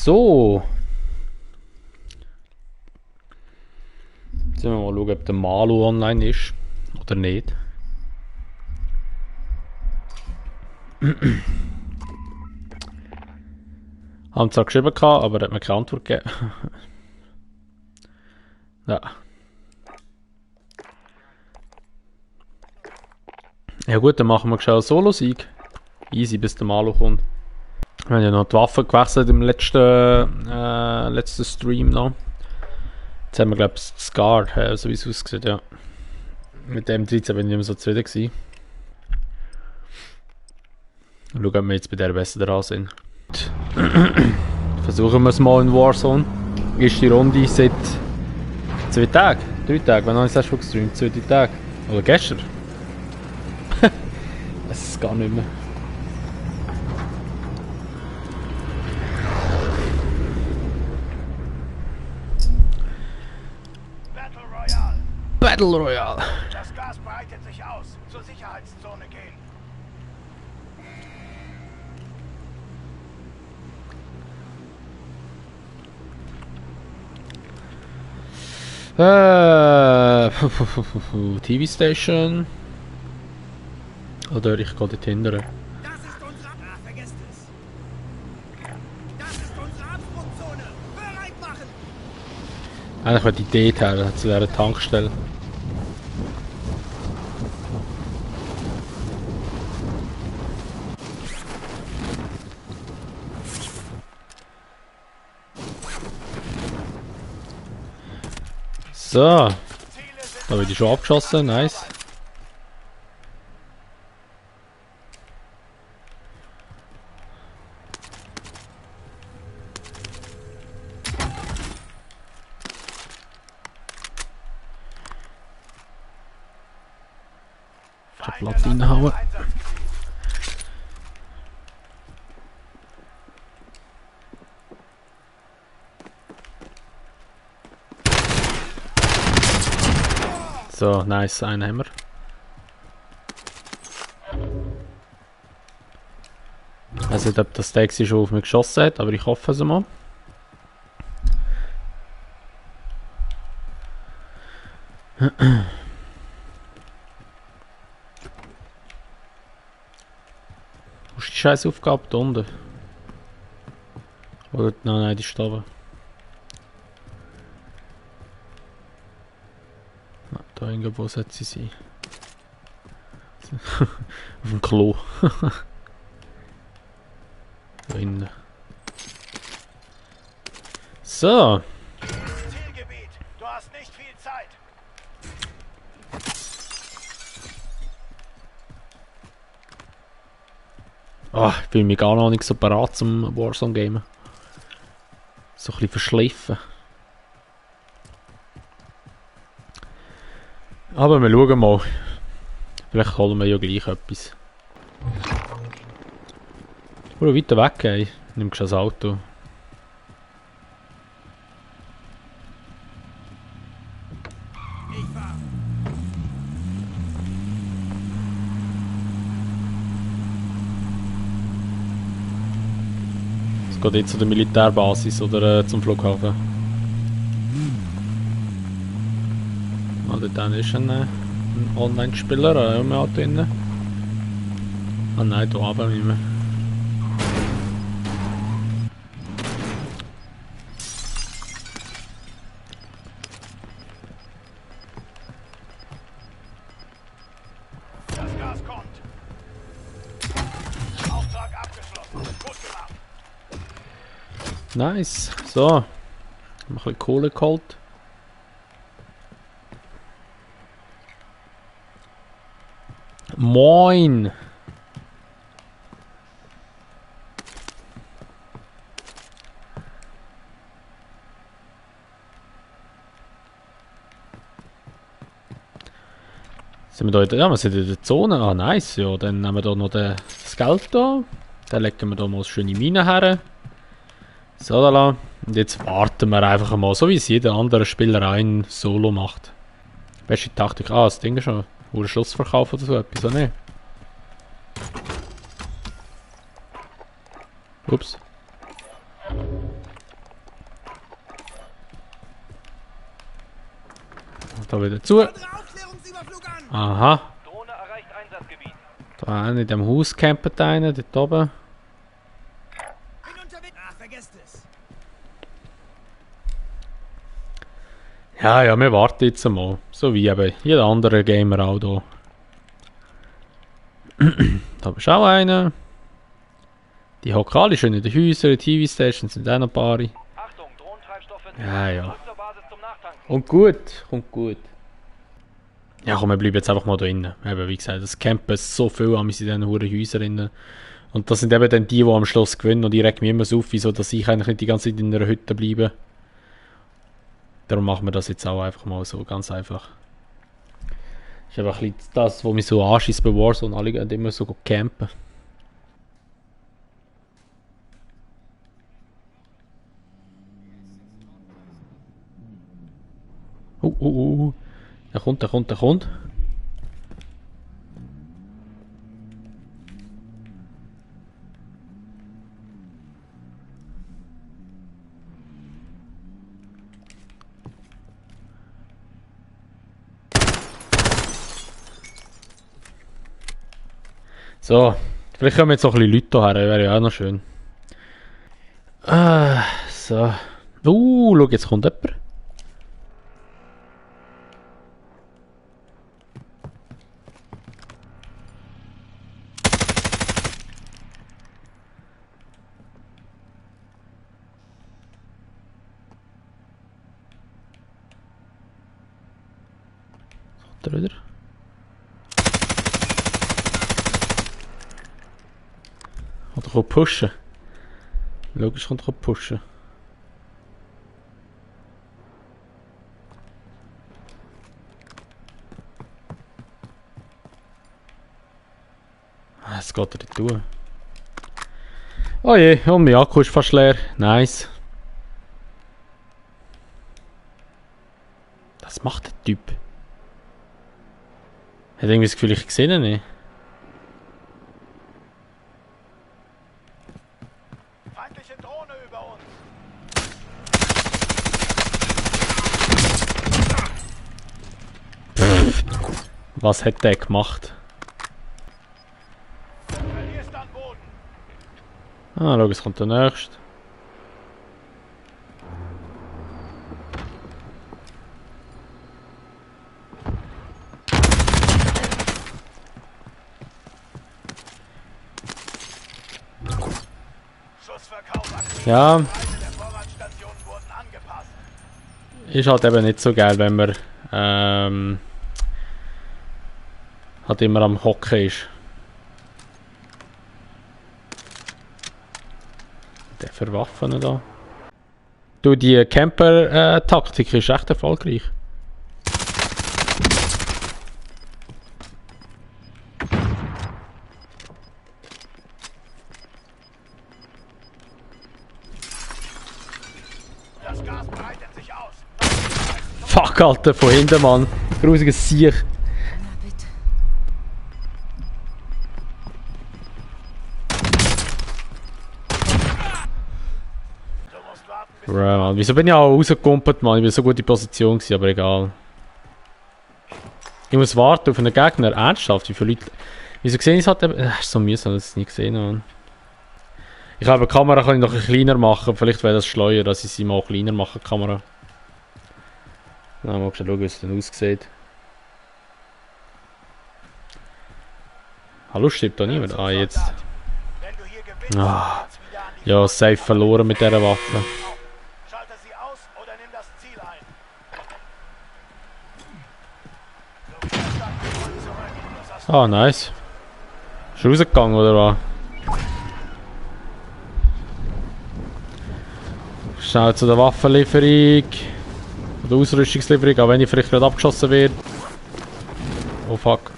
So. Jetzt müssen wir mal schauen, ob der Malu online ist. Oder nicht. Haben zwar geschrieben, aber er hat mir keine Antwort gegeben. Ja. Ja gut, dann machen wir schnell einen Solo-Sieg. Easy, bis der Malu kommt. Wir haben ja noch die Waffe gewechselt im letzten Stream noch. Jetzt haben wir glaube ich das Scar, so wie es aussieht, ja. Mit dem 13 bin ich nicht mehr so zufrieden gewesen. Schauen, ob wir jetzt bei der besser dran sind. Versuchen wir es mal in Warzone. Ist die Runde seit 2 Tagen, 3 Tagen, wann habe ich das schon gestreamt? 2 Tage. Oder gestern? Das ist gar nicht mehr. Battle Royale. Das Gas breitet sich aus. Zur Sicherheitszone gehen. TV Station. Oder ich gehe dort hinterher. Das ist unsere... Ah, vergesst es. Das ist unsere Absprungzone. Bereit machen. Eigentlich wäre die Idee her, zu dieser Tankstelle. So, da wird ich schon abgeschossen, nice. Den Platz reinhauen. So, nice, einen haben wir. Ich weiß nicht, ob das Taxi schon auf mich geschossen hat, aber ich hoffe es mal. Wo ist die scheiß Aufgabe da unten? Oder nein, die ist da oben. Da irgendwo sollte sie sein. Auf dem Klo. Da hinten. So. Zielgebiet. Du hast nicht viel Zeit. Ah, ich bin mir gar noch nicht so parat zum Warzone-Gamen. So ein bisschen verschliffen. Aber wir schauen mal. Vielleicht holen wir ja gleich etwas. Oder weiter weg, ey. Nimmst du das Auto. Ich fahr. Es geht jetzt zu der Militärbasis oder zum Flughafen. Ah, dort ist ein Online-Spieler, im Auto drin. Ah nein, da oben nicht mehr. Das Gas kommt. Auftrag abgeschlossen. Gut gemacht. Nice. So. Haben wir ein bisschen Kohle geholt. Moin! Sind wir da in der, ja, wir sind in der Zone? Ah, nice, ja. Dann nehmen wir da noch das Geld da. Dann legen wir da mal eine schöne Mine her. So, da lang. Und jetzt warten wir einfach mal, so wie es jeder andere Spieler ein Solo macht. Beste Taktik. Ah, das Ding ist schon. Oder Schlussverkauf oder so etwas, oder nicht? Ups. Da wieder zu. Andere Aufklärungsüberflug an! Aha. Drohne erreicht Einsatzgebiet. Da in dem Haus campt einer, dort oben. Bin unterwegs! Ach, vergesst es! Ja, ja, wir warten jetzt mal. So wie eben jeder andere Gamer auch da. Da ist auch einer. Die hocken alle schön in den Häusern, die TV-Stations sind auch noch ein paar. Achtung, Drohnentreibstoff wird Ja, ja. zurück zur Basis zum Nachtanken. Kommt gut, kommt gut. Ja komm, wir bleiben jetzt einfach mal da drinnen. Eben, wie gesagt, das campen so viel an in diesen huren Häusern drinnen. Und das sind eben dann die am Schluss gewinnen und ich reg mich immer so auf, wieso dass ich eigentlich nicht die ganze Zeit in einer Hütte bleibe. Darum machen wir das jetzt auch einfach mal so, ganz einfach. Das ist einfach ein bisschen das, was mich so anschießt bei Warzone. Alle gehen immer so campen. Der kommt, der kommt, der kommt. So, vielleicht kommen jetzt noch ein bisschen Leute hierher, wäre ja auch noch schön. So. Schau, jetzt kommt jemand. Kommt er wieder? Oder kann pushen. Logisch kommt er pushen. Es geht er nicht durch. Oh je, und mein Akku ist fast leer. Nice. Was macht der Typ? Hat irgendwie das Gefühl, ich sehe ihn nicht. Feindliche Drohne über uns! Was hat der gemacht? Verlierst an Boden! Ah, schau, es kommt der nächste. Schussverkauf aktiv. Ja, Preise der Vorratsstationen wurden angepasst. ist halt eben nicht so geil, wenn man halt immer am Hocken ist. Der für Waffen da. Du, die Camper-Taktik ist echt erfolgreich. Das Gas breitet sich aus. Fuck, Alter, von hinten, Mann. Grusiges Siech. Na bitte. Du musst warten, bis Bruh, Mann. Wieso bin ich auch rausgekumpelt, Mann? Ich bin so gut in Position gewesen, aber egal. Ich muss warten auf einen Gegner. Ernsthaft, wie viele Leute... Wieso sehe ich es halt eben... ist so mühsam, dass ich es nicht gesehen habe. Ich habe die Kamera kann ich noch ein bisschen kleiner machen. Vielleicht wäre das schleuer, dass ich sie mal kleiner mache, die Kamera. Na, mal schauen, wie es dann aussieht. Hallo, stirbt da niemand? Ah, jetzt. wenn du hier gewinnst, Ah. geht's wieder an die Ja, safe verloren mit dieser Waffe. Schalte sie aus oder nimm das Ziel ein. Du fährst dann zurück. Das hast du Ah, nice. Ist er rausgegangen, oder was? Schnell zu der Waffenlieferung. Oder Ausrüstungslieferung, auch wenn ich vielleicht gerade abgeschossen werde. Oh fuck.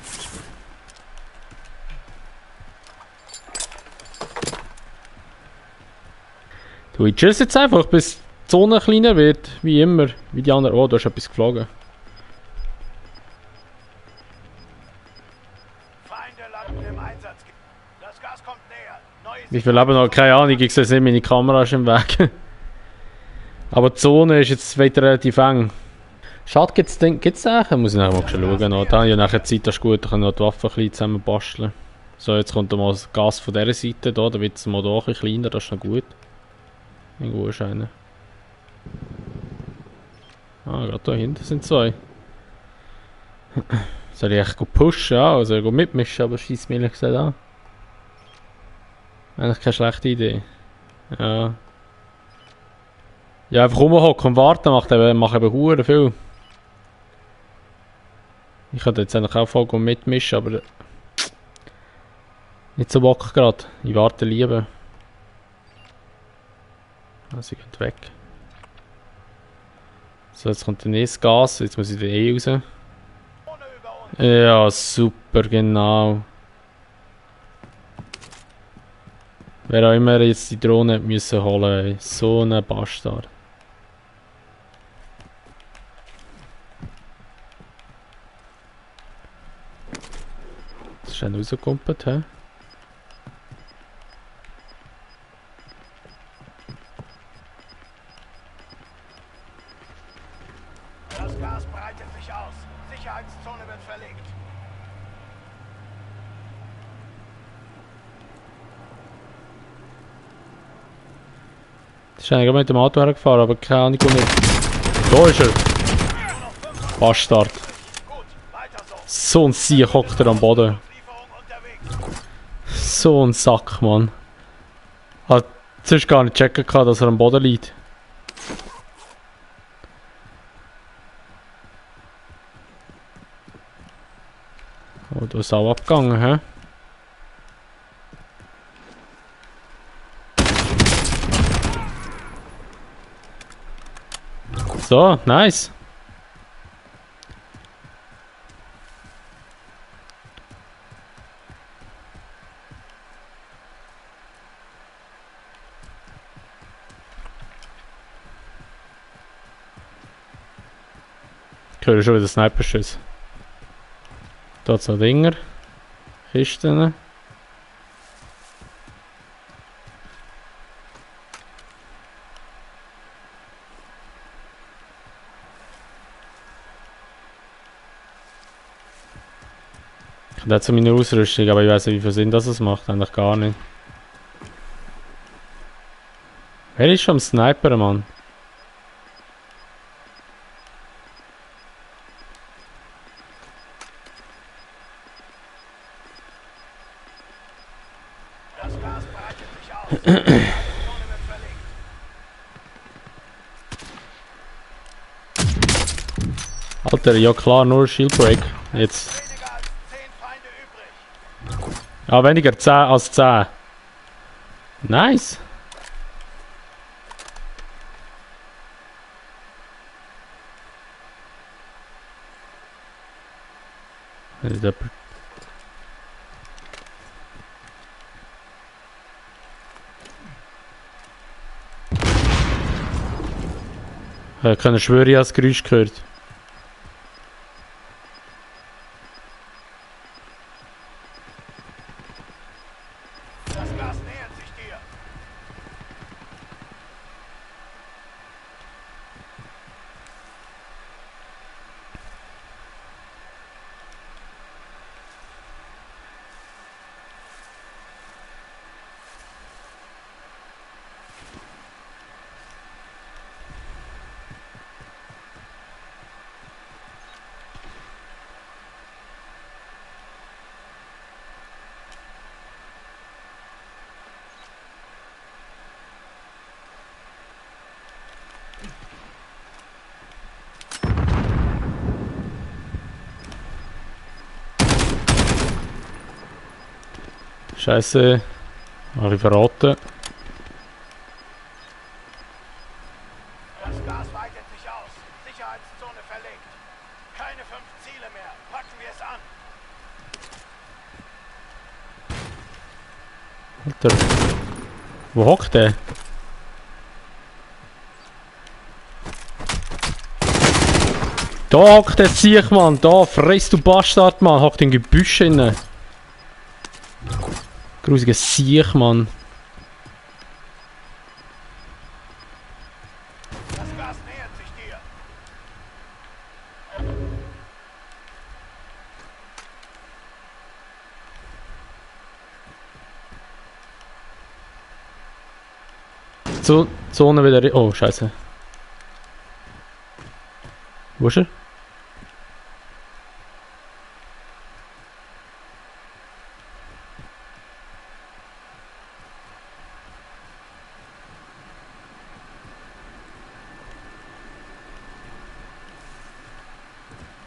Du, ich chill jetzt einfach, bis die Zone kleiner wird. Wie immer. Wie die anderen. Oh, du hast etwas geflogen. Feinde landen im Einsatz. Das Gas kommt näher. Neues Wie viel Leben noch? Keine Ahnung, ich sehe es nicht, meine Kamera ist im Weg. Aber die Zone ist jetzt weiter relativ eng. Schade, gibt's eigentlich? Muss ich nachher mal schauen. Noch. Da habe ich ja nachher Zeit, das ist gut, da kann ich noch die Waffen ein bisschen zusammen basteln. So, jetzt kommt mal das Gas von dieser Seite, da wird es mal da ein bisschen kleiner, das ist noch gut. Irgendwo ist einer. Ah, gerade da hinten sind zwei. Soll ich echt gut pushen? Ja, also ich mitmischen, aber schießt mir ehrlich gesagt an. Eigentlich keine schlechte Idee. Ja. Ja, einfach rumhocken und warten macht eben hure viel. Ich könnte jetzt eigentlich auch voll mitmischen, aber nicht so Bock gerade. Ich warte lieber. Ah, sie geht weg. So, jetzt kommt der nächste Gas, jetzt muss ich den raus. Ohne über uns. Ja, super, genau. Wer auch immer jetzt die Drohne hat müssen holen, ey. So ein Bastard. Das ist dann rausgekumpelt, hä? Das Gas breitet sich aus. Sicherheitszone wird verlegt. Das ist eigentlich mit dem Auto hergefahren, aber keine Ahnung wo nicht. Da ist er! Bastard. Gut, weiter so. So ein Sieg hockt er am Boden. Lieferung unterwegs. So ein Sack, Mann. Hat zuerst gar nicht checken können, dass er am Boden liegt. Oh, da ist auch abgegangen, hä? So, nice. Ich höre schon wieder Sniper-Schüsse. Da so Dinger. Kisten. Ich habe jetzt meine Ausrüstung, aber ich weiß nicht, wie viel Sinn das es macht. Eigentlich gar nicht. Wer ist schon am Sniper, Mann? Das Gas breitet sich aus. Zone wird verlegt. Alter, ja klar, nur Shield Break. Jetzt. Weniger als 10 Feinde übrig. Ah, weniger 10 als 10. Nice. Ich kann schwören, ich habe das Geräusch gehört. Das Gas nähert sich dir. Scheiße. Habe ich verraten. Das Gas weitet sich aus. Sicherheitszone verlegt. Keine 5 Ziele mehr. Packen wir es an. Alter. Wo hockt der? Da hockt der Sieg, Mann. Da, friss du Bastard, Mann. Hockt in Gebüsch inne. Grusiger Sieg, Mann. Das Gas nähert sich dir. Zone wieder... Oh, scheiße. Wo ist er?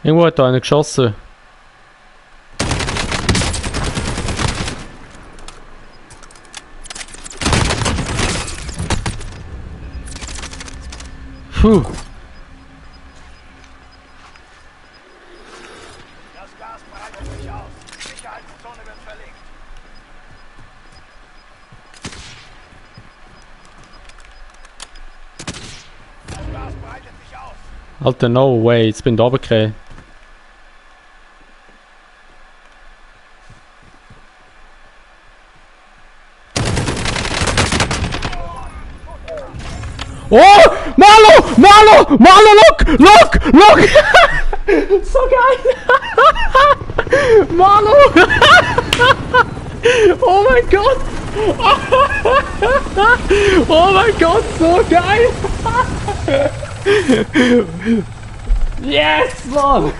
Irgendwo hat da einer geschossen. Puh. Das Gas breitet sich aus. Sicherheitszone wird verlegt. Das Gas breitet sich aus. Alter, no way, jetzt bin ich da runtergefallen. Oh! Marlo! Marlo! Marlo! Look! Look! Look! So geil! Marlo! Oh mein Gott! Oh mein Gott, so geil! Yes, Mann!